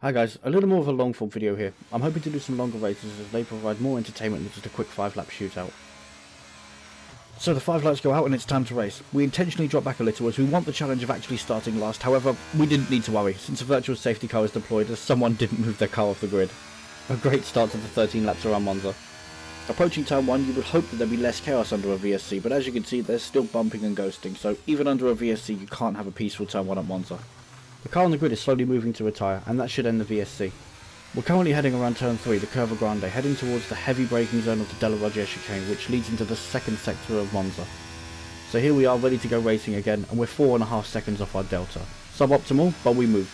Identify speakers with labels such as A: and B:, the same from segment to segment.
A: Hi guys, a little more of a long form video here. I'm hoping to do some longer races as they provide more entertainment than just a quick 5-lap shootout. So the 5 lights go out and it's time to race. We intentionally drop back a little as we want the challenge of actually starting last, however, we didn't need to worry since a virtual safety car was deployed as someone didn't move their car off the grid. A great start to the 13 laps around Monza. Approaching turn 1 you would hope that there'd be less chaos under a VSC, but as you can see there's still bumping and ghosting, so even under a VSC you can't have a peaceful turn 1 at Monza. The car on the grid is slowly moving to retire, and that should end the VSC. We're currently heading around turn 3, the Curva Grande, heading towards the heavy braking zone of the Della Roggia chicane, which leads into the second sector of Monza. So here we are ready to go racing again, and we're 4.5 seconds off our delta. Suboptimal, but we move.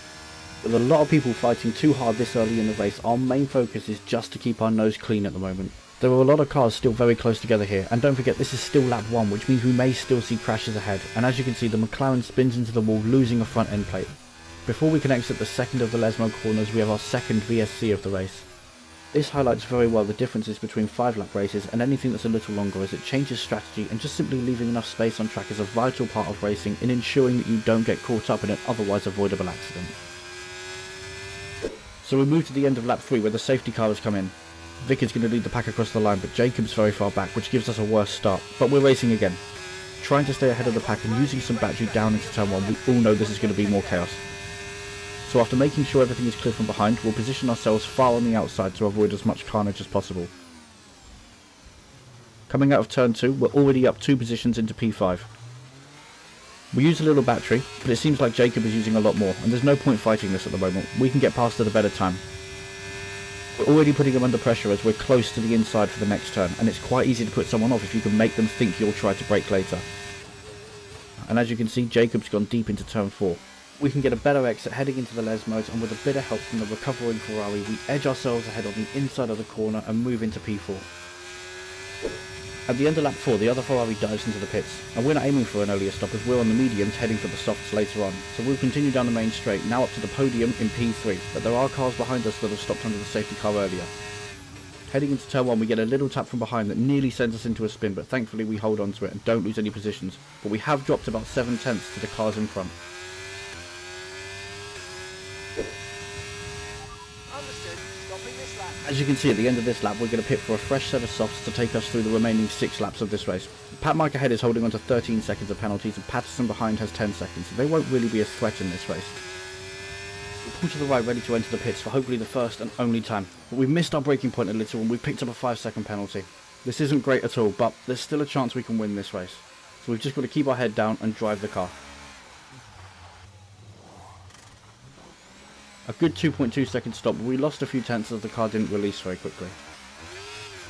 A: With a lot of people fighting too hard this early in the race, our main focus is just to keep our nose clean at the moment. There are a lot of cars still very close together here, and don't forget this is still lap 1, which means we may still see crashes ahead, and as you can see the McLaren spins into the wall, losing a front end plate. Before we can exit the second of the Lesmo corners, we have our second VSC of the race. This highlights very well the differences between 5-lap races and anything that's a little longer, as it changes strategy, and just simply leaving enough space on track is a vital part of racing in ensuring that you don't get caught up in an otherwise avoidable accident. So we move to the end of lap 3 where the safety car has come in. Vic is going to lead the pack across the line, but Jacob's very far back, which gives us a worse start, but we're racing again. Trying to stay ahead of the pack and using some battery down into turn 1, we all know this is going to be more chaos. So after making sure everything is clear from behind, we'll position ourselves far on the outside to avoid as much carnage as possible. Coming out of turn 2, we're already up 2 positions into P5. We use a little battery, but it seems like Jacob is using a lot more, and there's no point fighting this at the moment. We can get past at a better time. We're already putting him under pressure as we're close to the inside for the next turn, and it's quite easy to put someone off if you can make them think you'll try to brake later. And as you can see, Jacob's gone deep into turn 4. We can get a better exit heading into the Lesmos, and with a bit of help from the recovering Ferrari, we edge ourselves ahead on the inside of the corner and move into P4. At the end of lap 4, the other Ferrari dives into the pits, and we're not aiming for an earlier stop as we're on the mediums heading for the softs later on, so we'll continue down the main straight, now up to the podium in P3, but there are cars behind us that have stopped under the safety car earlier. Heading into turn 1 we get a little tap from behind that nearly sends us into a spin, but thankfully we hold on to it and don't lose any positions, but we have dropped about 7 tenths to the cars in front. As you can see at the end of this lap we're going to pit for a fresh set of softs to take us through the remaining 6 laps of this race. Pat Mike ahead is holding on to 13 seconds of penalties and Patterson behind has 10 seconds, so they won't really be a threat in this race. We pull to the right ready to enter the pits for hopefully the first and only time, but we've missed our braking point a little and we've picked up a 5-second penalty. This isn't great at all, but there's still a chance we can win this race, so we've just got to keep our head down and drive the car. A good 2.2 second stop, but we lost a few tenths as the car didn't release very quickly.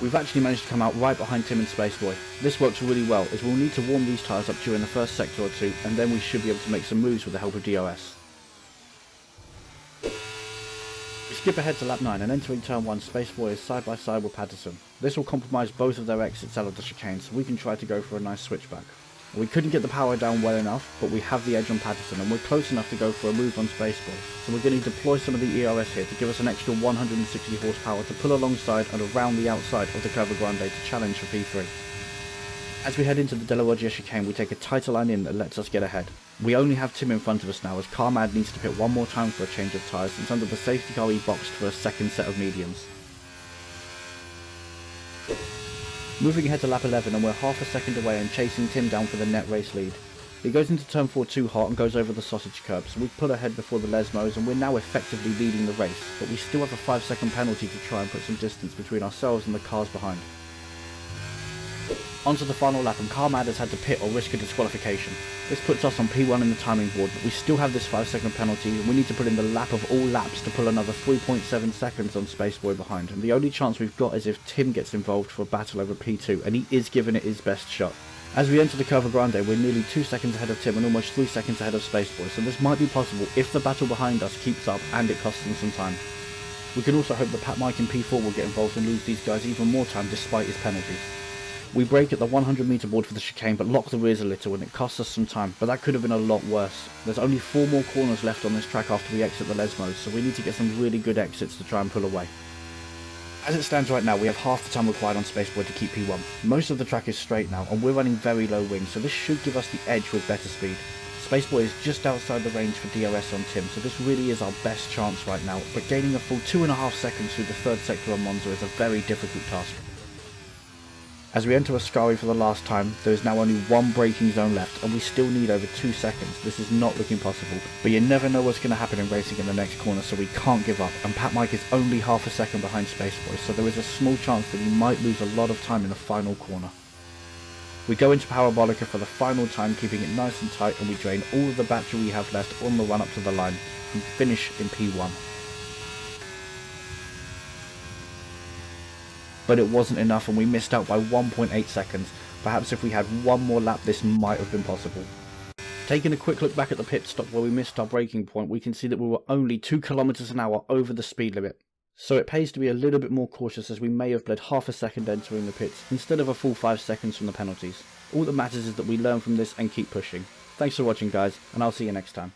A: We've actually managed to come out right behind Tim and Spaceboy. This works really well as we'll need to warm these tyres up during the first sector or 2 and then we should be able to make some moves with the help of DRS. We skip ahead to lap 9 and entering turn 1 Spaceboy is side by side with Patterson. This will compromise both of their exits out of the chicane so we can try to go for a nice switchback. We couldn't get the power down well enough, but we have the edge on Patterson and we're close enough to go for a move on Spaceboy, so we're going to deploy some of the ERS here to give us an extra 160 horsepower to pull alongside and around the outside of the Curva Grande to challenge for P3. As we head into the Della Roggia chicane we take a tighter line in that lets us get ahead. We only have Tim in front of us now as Carmad needs to pit one more time for a change of tyres since under the safety car he boxed for a second set of mediums. Moving ahead to lap 11 and we're half a second away and chasing Tim down for the net race lead. He goes into turn 4 too hot and goes over the sausage curb, so we pull ahead before the Lesmos and we're now effectively leading the race, but we still have a 5-second penalty to try and put some distance between ourselves and the cars behind. Onto the final lap and Carmad has had to pit or risk a disqualification. This puts us on P1 in the timing board, but we still have this 5-second penalty and we need to put in the lap of all laps to pull another 3.7 seconds on Spaceboy behind, and the only chance we've got is if Tim gets involved for a battle over P2, and he is giving it his best shot. As we enter the Curva Grande we're nearly 2 seconds ahead of Tim and almost 3 seconds ahead of Spaceboy, so this might be possible if the battle behind us keeps up and it costs them some time. We can also hope that Pat Mike in P4 will get involved and lose these guys even more time despite his penalties. We brake at the 100 metre board for the chicane but lock the rears a little and it costs us some time, but that could have been a lot worse. There's only 4 more corners left on this track after we exit the Lesmos, so we need to get some really good exits to try and pull away. As it stands right now we have half the time required on Spaceboy to keep P1. Most of the track is straight now and we're running very low wing, so this should give us the edge with better speed. Spaceboy is just outside the range for DRS on Tim, so this really is our best chance right now, but gaining a full 2.5 seconds through the third sector on Monza is a very difficult task. As we enter Ascari for the last time, there is now only one braking zone left, and we still need over 2 seconds. This is not looking possible, but you never know what's going to happen in racing in the next corner, so we can't give up, and Pat Mike is only half a second behind Spaceboy, so there is a small chance that he might lose a lot of time in the final corner. We go into Parabolica for the final time, keeping it nice and tight, and we drain all of the battery we have left on the run up to the line, and finish in P1. But it wasn't enough and we missed out by 1.8 seconds. Perhaps if we had one more lap this might have been possible. Taking a quick look back at the pit stop where we missed our braking point, we can see that we were only 2 km an hour over the speed limit. So it pays to be a little bit more cautious, as we may have bled half a second entering the pits instead of a full 5 seconds from the penalties. All that matters is that we learn from this and keep pushing. Thanks for watching guys, and I'll see you next time.